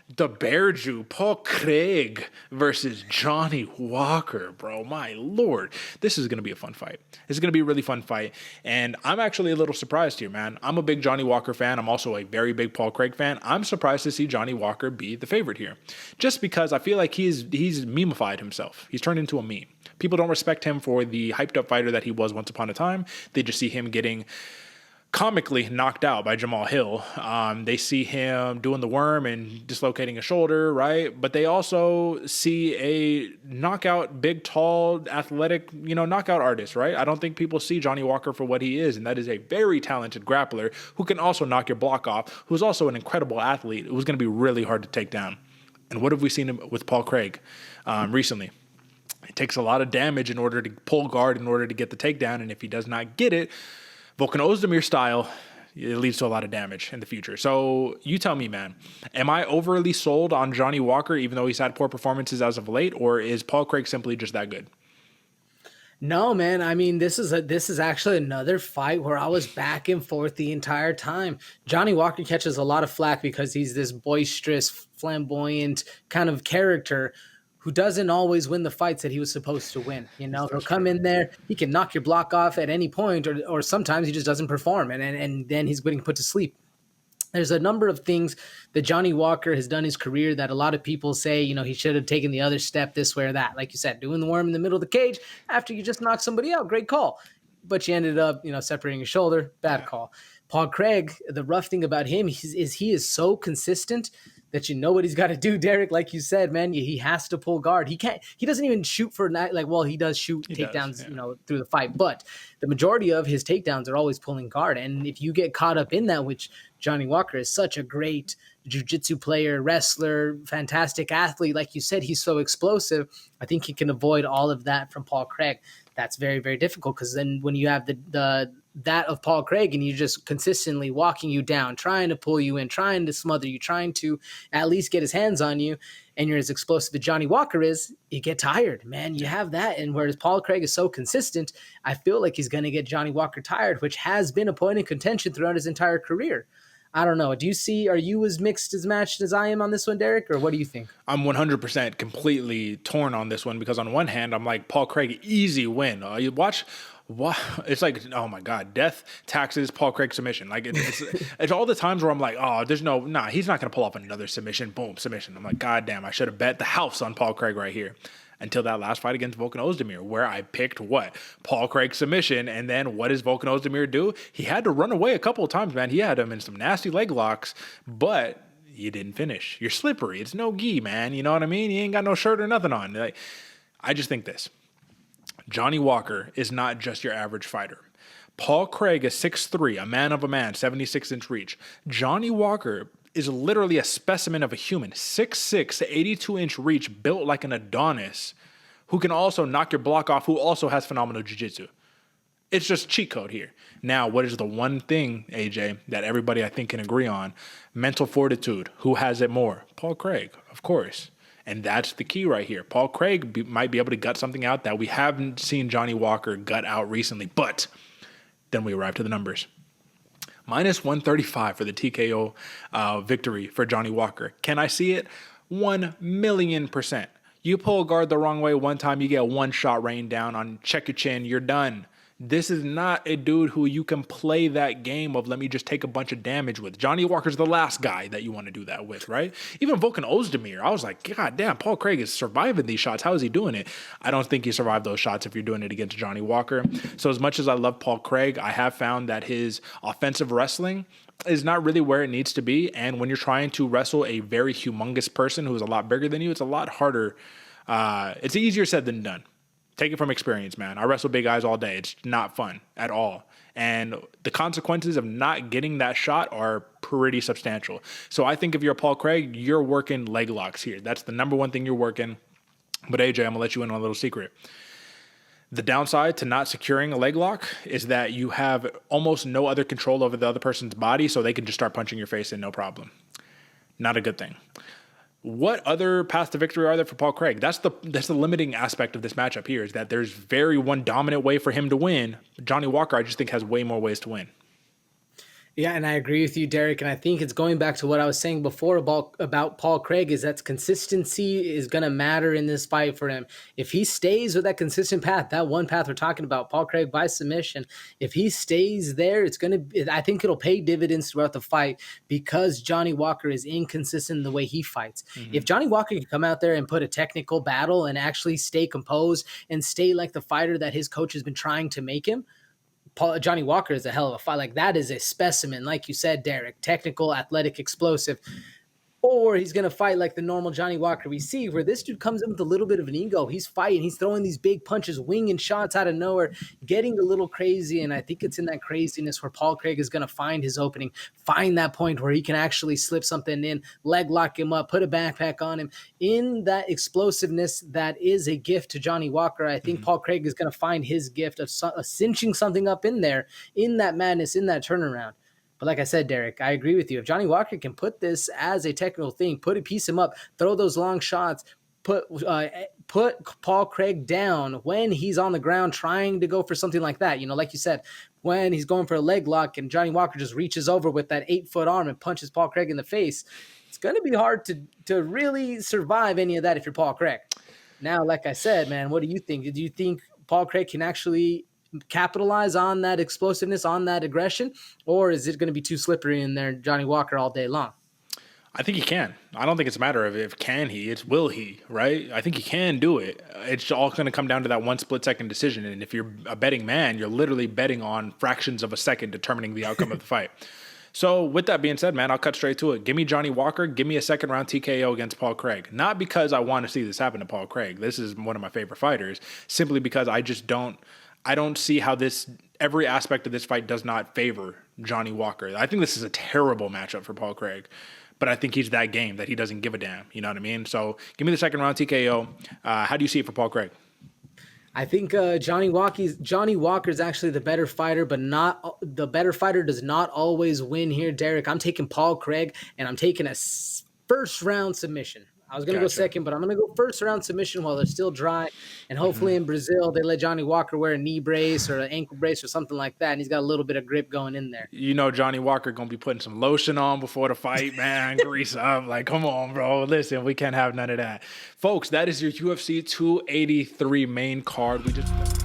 The Bear Jew, Paul Craig versus Johnny Walker, bro. My lord. This is going to be a fun fight. It's going to be a really fun fight. And I'm actually a little surprised here, man. I'm a big Johnny Walker fan. I'm also a very big Paul Craig fan. I'm surprised to see Johnny Walker be the favorite here. Just because I feel like he's memeified himself. He's turned into a meme. People don't respect him for the hyped up fighter that he was once upon a time. They just see him getting comically knocked out by Jamal Hill. They see him doing the worm and dislocating a shoulder, right? But they also see a knockout, big, tall, athletic, knockout artist, right? I don't think people see Johnny Walker for what he is, and that is a very talented grappler who can also knock your block off, who's also an incredible athlete who's going to be really hard to take down. And what have we seen with Paul Craig recently? It takes a lot of damage in order to pull guard, in order to get the takedown, and if he does not get it, Volkan Ozdemir style, it leads to a lot of damage in the future. So you tell me, man, am I overly sold on Johnny Walker, even though he's had poor performances as of late, or is Paul Craig simply just that good? No, man. I mean, this is actually another fight where I was back and forth the entire time. Johnny Walker catches a lot of flack because he's this boisterous, flamboyant kind of character who doesn't always win the fights that he was supposed to win. He'll come in there, he can knock your block off at any point, or sometimes he just doesn't perform, and then he's getting put to sleep. There's a number of things that Johnny Walker has done in his career that a lot of people say, he should have taken the other step this way or that. Like you said, doing the worm in the middle of the cage after you just knocked somebody out, great call. But you ended up, separating your shoulder, bad call. Paul Craig, the rough thing about him is he is so consistent that you know what he's got to do, Derek. Like you said, man, he has to pull guard. He doesn't even shoot for he does shoot takedowns, through the fight, but the majority of his takedowns are always pulling guard. And if you get caught up in that, which Johnny Walker is such a great jiu-jitsu player, wrestler, fantastic athlete, like you said, he's so explosive. I think he can avoid all of that from Paul Craig. That's very, very difficult, because then when you have that of Paul Craig and you're just consistently walking you down, trying to pull you in, trying to smother you, trying to at least get his hands on you, and you're as explosive as Johnny Walker is, you get tired, man. You have that. And whereas Paul Craig is so consistent, I feel like he's going to get Johnny Walker tired, which has been a point of contention throughout his entire career. I don't know. Are you as mixed as matched as I am on this one, Derek, or what do you think? I'm 100% completely torn on this one, because on one hand, I'm like, Paul Craig, easy win. You watch, it's like, oh my God, death, taxes, Paul Craig submission. Like it's all the times where I'm like, oh, he's not going to pull off another submission. Boom, submission. I'm like, God damn, I should have bet the house on Paul Craig right here. Until that last fight against Volkan Ozdemir, where I picked Paul Craig submission, and then what does Volkan Ozdemir do? He had to run away a couple of times, man. He had him in some nasty leg locks, but you didn't finish. You're slippery. It's no gi, man. You know what I mean? You ain't got no shirt or nothing on. Like, I just think this. Johnny Walker is not just your average fighter. Paul Craig is 6'3", a man of a man, 76-inch reach. Johnny Walker is literally a specimen of a human, 6'6", 82-inch reach, built like an Adonis, who can also knock your block off, who also has phenomenal jiu-jitsu. It's just cheat code here. Now, what is the one thing, AJ, that everybody I think can agree on? Mental fortitude. Who has it more? Paul Craig, of course. And that's the key right here. Paul Craig might be able to gut something out that we haven't seen Johnny Walker gut out recently. But then we arrive to the numbers. Minus 135 for the TKO victory for Johnny Walker. Can I see it? 1,000,000%. You pull guard the wrong way one time, you get one shot rained down on, check your chin, you're done. This is not a dude who you can play that game of let me just take a bunch of damage with. Johnny Walker's the last guy that you want to do that with, right? Even Volkan Ozdemir, I was like, God damn, Paul Craig is surviving these shots. How is he doing it? I don't think you survive those shots if you're doing it against Johnny Walker. So as much as I love Paul Craig, I have found that his offensive wrestling is not really where it needs to be. And when you're trying to wrestle a very humongous person who is a lot bigger than you, it's a lot harder. It's easier said than done. Take it from experience, man. I wrestle big guys all day. It's not fun at all. And the consequences of not getting that shot are pretty substantial. So I think if you're Paul Craig, you're working leg locks here. That's the number one thing you're working. But AJ, I'm going to let you in on a little secret. The downside to not securing a leg lock is that you have almost no other control over the other person's body, so they can just start punching your face in, no problem. Not a good thing. What other paths to victory are there for Paul Craig? That's the limiting aspect of this matchup here, is that there's very one dominant way for him to win. Johnny Walker, I just think, has way more ways to win. Yeah, and I agree with you, Derek. And I think it's going back to what I was saying before about Paul Craig is that consistency is going to matter in this fight for him. If he stays with that consistent path, that one path we're talking about, Paul Craig by submission, if he stays there, it's going to, I think it'll pay dividends throughout the fight because Johnny Walker is inconsistent in the way he fights. If Johnny Walker can come out there and put a technical battle and actually stay composed and stay like the fighter that his coach has been trying to make him, Johnny Walker is a hell of a fight. Like that is a specimen, like you said, Derek, technical, athletic, explosive. Or he's going to fight like the normal Johnny Walker we see, where this dude comes in with a little bit of an ego. He's fighting, he's throwing these big punches, winging shots out of nowhere, getting a little crazy. And I think it's in that craziness where Paul Craig is going to find his opening, find that point where he can actually slip something in, leg lock him up, put a backpack on him. In that explosiveness that is a gift to Johnny Walker, I think Paul Craig is going to find his gift of cinching something up in there, in that madness, in that turnaround. But like I said, Derek, I agree with you. If Johnny Walker can put this as a technical thing, piece him up, throw those long shots, put Paul Craig down when he's on the ground trying to go for something like that. You know, like you said, when he's going for a leg lock and Johnny Walker just reaches over with that 8-foot arm and punches Paul Craig in the face, it's going to be hard to really survive any of that if you're Paul Craig. Now, like I said, man, what do you think? Do you think Paul Craig can actually capitalize on that explosiveness, on that aggression, or is it going to be too slippery in there, Johnny Walker, all day long? I think he can. I don't think it's a matter of if can he, it's will he, right? I think he can do it. It's all going to come down to that one split-second decision. And if you're a betting man, you're literally betting on fractions of a second determining the outcome of the fight. So with that being said, man, I'll cut straight to it. Give me Johnny Walker. Give me a second-round TKO against Paul Craig. Not because I want to see this happen to Paul Craig. This is one of my favorite fighters. Simply because I don't see how every aspect of this fight does not favor Johnny Walker. I think this is a terrible matchup for Paul Craig, but I think he's that game that he doesn't give a damn. You know what I mean? So give me the second round TKO. How do you see it for Paul Craig? I think Johnny Walker is actually the better fighter, but not the better fighter does not always win here, Derek. I'm taking Paul Craig, and I'm taking a first round submission. I was going to go second, but I'm going to go first round submission while they're still dry. And hopefully in Brazil, they let Johnny Walker wear a knee brace or an ankle brace or something like that. And he's got a little bit of grip going in there. You know, Johnny Walker going to be putting some lotion on before the fight, man. Grease up. Like, come on, bro. Listen, we can't have none of that. Folks, that is your UFC 283 main card. We just...